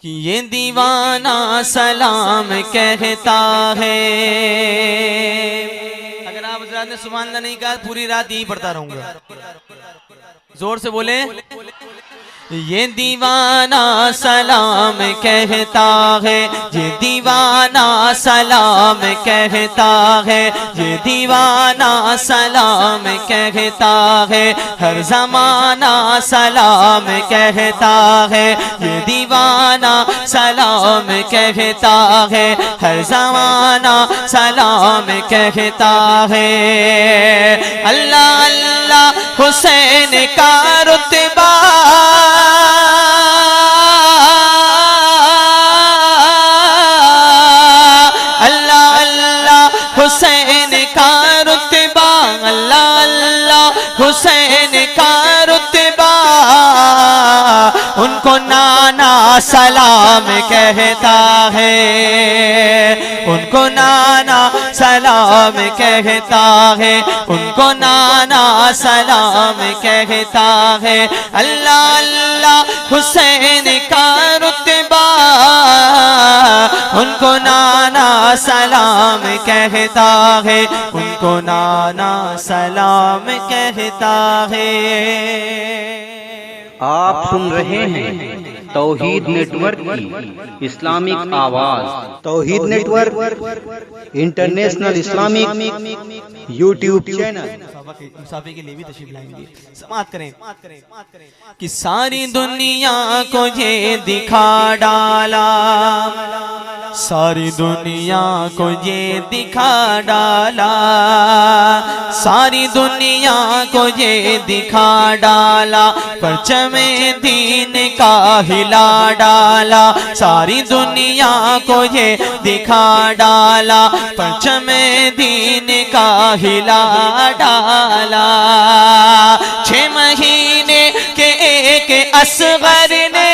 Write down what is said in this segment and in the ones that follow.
کہ یہ دیوانہ سلام کہتا ہے. اگر آپ حضرات نے سبحان اللہ نہیں کہا پوری رات یہی پڑھتا رہوں گا. زور سے بولے. یہ دیوانہ سلام کہتا ہے, یہ دیوانہ سلام کہتا ہے, یہ دیوانہ سلام کہتا ہے, ہر زمانہ سلام کہتا ہے, یہ دیوانہ سلام کہتا ہے, ہر زمانہ سلام کہتا ہے. اللہ اللہ حسین کا رتبہ حسین کا رتبہ, اللہ اللہ حسین کا رتبہ, ان کو نانا سلام کہتا ہے, ان کو نانا سلام کہتا ہے, ان کو نانا سلام کہتا ہے. اللہ اللہ حسین کا رتبہ, ان کو نانا سلام کہتا ہے, ان کو نانا سلام کہتا ہے. آپ سن رہے ہیں توحید نیٹ ورک کی اسلامک آواز. Tauheed network international Islamic YouTube channel. مسافر کے لیے بھی تشریف لائیں گے. سماعت کریں کہ ساری دنیا کو یہ دکھا ڈالا, ساری دنیا کو یہ دکھا ڈالا, ساری دنیا کو یہ دکھا ڈالا, پرچم دین کا ہلا ڈالا, ساری دنیا کو یہ دکھا ڈالا, پرچم دین کا ہلا ڈالا. 6 مہینے کے ایک اصغر نے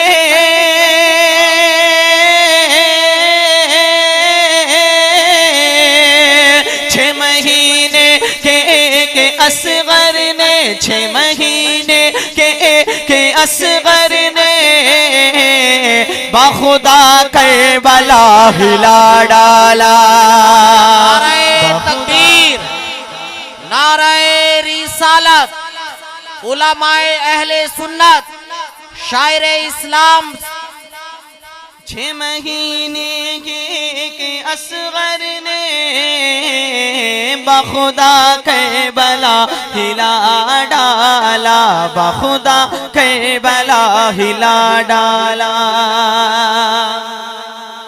اصغر نے 6 مہینے کے اصغر نے بخدا کربلا ہلا ڈالا. نعرہ تکبیر, نعرہ رسالت, علماء اہل سنت, شاعر اسلام. 6 مہینے کے اصغر نے بخدا کربلا ہلا ڈالا, بخدا کربلا ہلا ڈالا.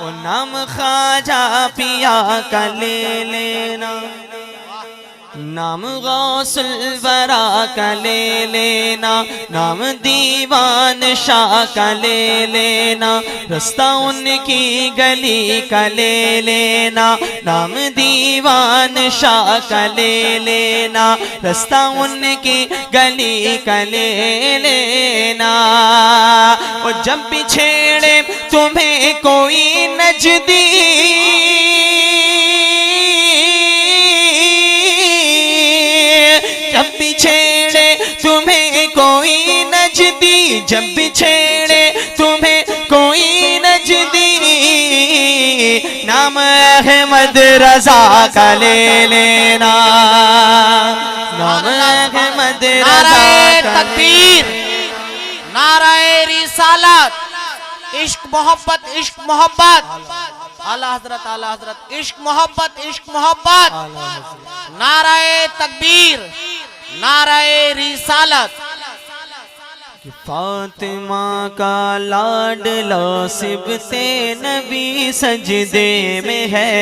وہ نام خواجہ پیا کا لے لینا, نام غوث الورا کا لے لینا, نام دیوان شاہ کا لے لینا, رستہ ان کی گلی کا لے لینا, نام دیوان شاہ کا لے لینا, رستہ ان کی گلی کا لے لینا. وہ جب بھی چھیڑے تمہیں کوئی نجدی, جب بھی چھیڑے تمہیں کوئی نجدی, جب بھی چھیڑے تمہیں کوئی نجدی, نام احمد رضا کا لے لینا, نام احمد رضا نعرہ کا. تکبیر, نعرہ رسالت, عشق محبت, عشق محبت, اعلی حضرت, اعلی حضرت, عشق محبت, عشق محبت. نعرہ تکبیر, نعرہ رسالت. فاطمہ کا لاڈلا صبت نبی سجدے میں ہے,